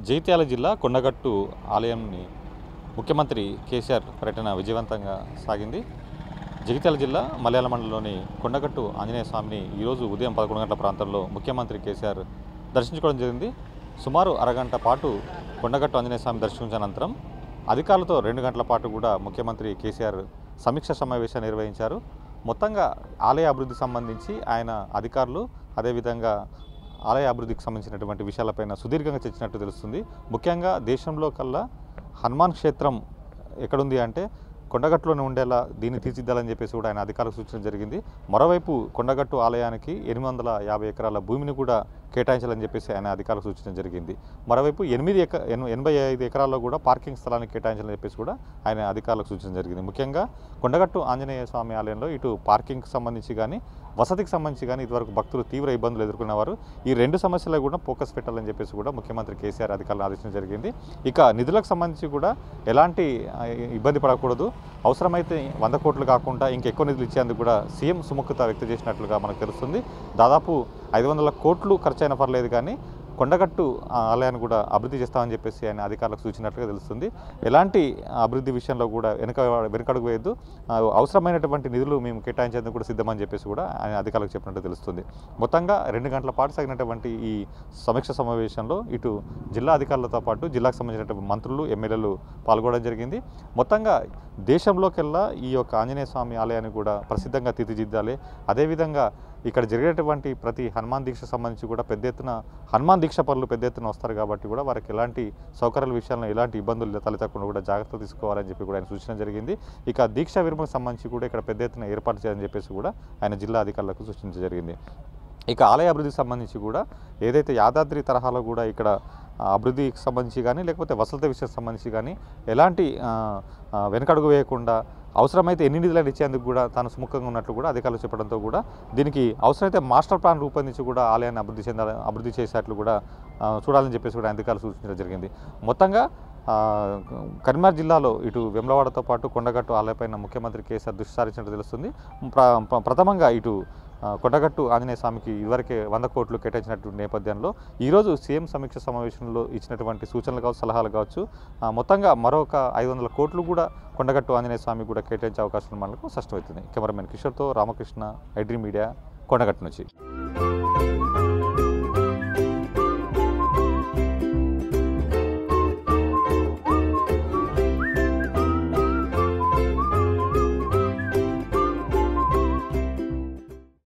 జగిత్యాల జిల్లా కొండగట్టు ఆలయంని ముఖ్యమంత్రి కేసీఆర్ పర్యటన విజయవంతంగా సాగింది. జగిత్యాల జిల్లా మలయాళ మండలంలోని కొండగట్టు ఆంజనేయ స్వామిని ఈరోజు ఉదయం 11 గంటల ప్రాంతంలో ముఖ్యమంత్రి కేసీఆర్ దర్శించుకోవడం జరిగింది. సుమారు అరగంట పాటు కొండగట్టు ఆంజనేయ స్వామి దర్శించిన అనంతరం అధికారులతో 2 గంటల పాటు కూడా ముఖ్యమంత్రి కేసీఆర్ సమీక్ష సమావేశాన్ని నిర్వహించారు. మొత్తంగా ఆలయ అభివృద్ధికి సంబంధించి ఆయన అధికారులు అదేవిధంగా ఆలయ అభివృద్ధికి సంబంధించినటువంటి విషయాలపైన సుదీర్ఘంగా చర్చించినట్టు తెలుస్తుంది. ముఖ్యంగా దేశంలో కల్లా హనుమాన్ క్షేత్రం ఎక్కడుంది అంటే కొండగట్టులోనే ఉండేలా దీన్ని తీర్చిద్దాలని చెప్పేసి కూడా ఆయన అధికారులకు సూచన జరిగింది. మరోవైపు కొండగట్టు ఆలయానికి 850 ఎకరాల భూమిని కూడా కేటాయించాలని చెప్పేసి ఆయన అధికారులకు సూచించడం జరిగింది. మరోవైపు 85 ఎకరాల్లో కూడా పార్కింగ్ స్థలాన్ని కేటాయించాలని చెప్పేసి కూడా ఆయన అధికారులకు సూచించడం జరిగింది. ముఖ్యంగా కొండగట్టు ఆంజనేయ స్వామి ఆలయంలో ఇటు పార్కింగ్కి సంబంధించి కానీ వసతికి సంబంధించి కానీ ఇదివరకు భక్తులు తీవ్ర ఇబ్బందులు ఎదుర్కొనేవారు. ఈ 2 సమస్యలకు కూడా ఫోకస్ పెట్టాలని చెప్పేసి కూడా ముఖ్యమంత్రి కేసీఆర్ అధికారులను ఆదేశించడం జరిగింది. ఇక నిధులకు సంబంధించి కూడా ఎలాంటి ఇబ్బంది పడకూడదు, అవసరమైతే 100 కోట్లు కాకుండా ఇంకెక్కువ నిధులు ఇచ్చేందుకు కూడా సీఎం సుముఖత వ్యక్తం చేసినట్లుగా మనకు తెలుస్తుంది. దాదాపు 500 కోట్లు ఖర్చైనా పర్లేదు కానీ కొండగట్టు ఆలయాన్ని కూడా అభివృద్ధి చేస్తామని చెప్పేసి ఆయన అధికారులకు సూచించినట్లుగా తెలుస్తుంది. ఎలాంటి అభివృద్ధి విషయంలో కూడా వెనకడుగు వేయద్దు, అవసరమైనటువంటి నిధులు మేము కేటాయించేందుకు కూడా సిద్ధమని చెప్పేసి కూడా ఆయన అధికారులకు చెప్పినట్టు తెలుస్తుంది. మొత్తంగా 2 గంటల పాటు సాగినటువంటి ఈ సమీక్ష సమావేశంలో ఇటు జిల్లా అధికారులతో పాటు జిల్లాకు సంబంధించినటువంటి మంత్రులు, ఎమ్మెల్యేలు పాల్గొనడం జరిగింది. మొత్తంగా దేశంలోకెల్లా ఈ యొక్క ఆంజనేయ స్వామి ఆలయాన్ని కూడా ప్రసిద్ధంగా తీర్చిదిద్దాలి. అదేవిధంగా ఇక్కడ జరిగేటువంటి ప్రతి హనుమాన్ దీక్ష సంబంధించి కూడా పెద్ద ఎత్తున హనుమాన్ దీక్ష పనులు పెద్ద ఎత్తున వస్తారు కాబట్టి కూడా వారికి ఎలాంటి సౌకర్యాల విషయాల్లో ఎలాంటి ఇబ్బందులు తలెత్తకుండా కూడా జాగ్రత్తలు తీసుకోవాలని చెప్పి కూడా ఆయన సూచన జరిగింది. ఇక దీక్షా విరమణకు సంబంధించి కూడా ఇక్కడ పెద్ద ఎత్తున ఏర్పాటు చేయాలని చెప్పేసి కూడా ఆయన జిల్లా అధికారులకు సూచించడం జరిగింది. ఇక ఆలయ అభివృద్ధికి సంబంధించి కూడా ఏదైతే యాదాద్రి తరహాలో కూడా ఇక్కడ అభివృద్ధికి సంబంధించి కానీ లేకపోతే వసతి విషయం సంబంధించి కానీ ఎలాంటి వెనకడుగు వేయకుండా అవసరమైతే ఎన్ని నిధులను ఇచ్చేందుకు కూడా తాను సుముఖంగా ఉన్నట్లు కూడా అధికారులు చెప్పడంతో కూడా దీనికి అవసరమైతే మాస్టర్ ప్లాన్ రూపొందించి కూడా ఆలయాన్ని అభివృద్ధి చేసేట్లు కూడా చూడాలని చెప్పేసి కూడా అధికారులు సూచించడం జరిగింది. మొత్తంగా కరీంనగర్ జిల్లాలో ఇటు వేములవాడతో పాటు కొండగట్టు ఆలయపైన ముఖ్యమంత్రి కేసీఆర్ దృష్టి సారించినట్టు తెలుస్తుంది. ప్రథమంగా ఇటు కొండగట్టు ఆంజనేయ స్వామికి ఇదివరకే 100 కోట్లు కేటాయించినటువంటి నేపథ్యంలో ఈరోజు సీఎం సమీక్ష సమావేశంలో ఇచ్చినటువంటి సూచనలు కావచ్చు, సలహాలు కావచ్చు, మొత్తంగా మరొక 500 కోట్లు కూడా కొండగట్టు ఆంజనేయ స్వామికి కూడా కేటాయించే అవకాశం మనకు స్పష్టమవుతుంది. కెమెరామెన్ కిషోర్తో రామకృష్ణ, ఐడ్రీ మీడియా, కొండగట్టు నుంచి.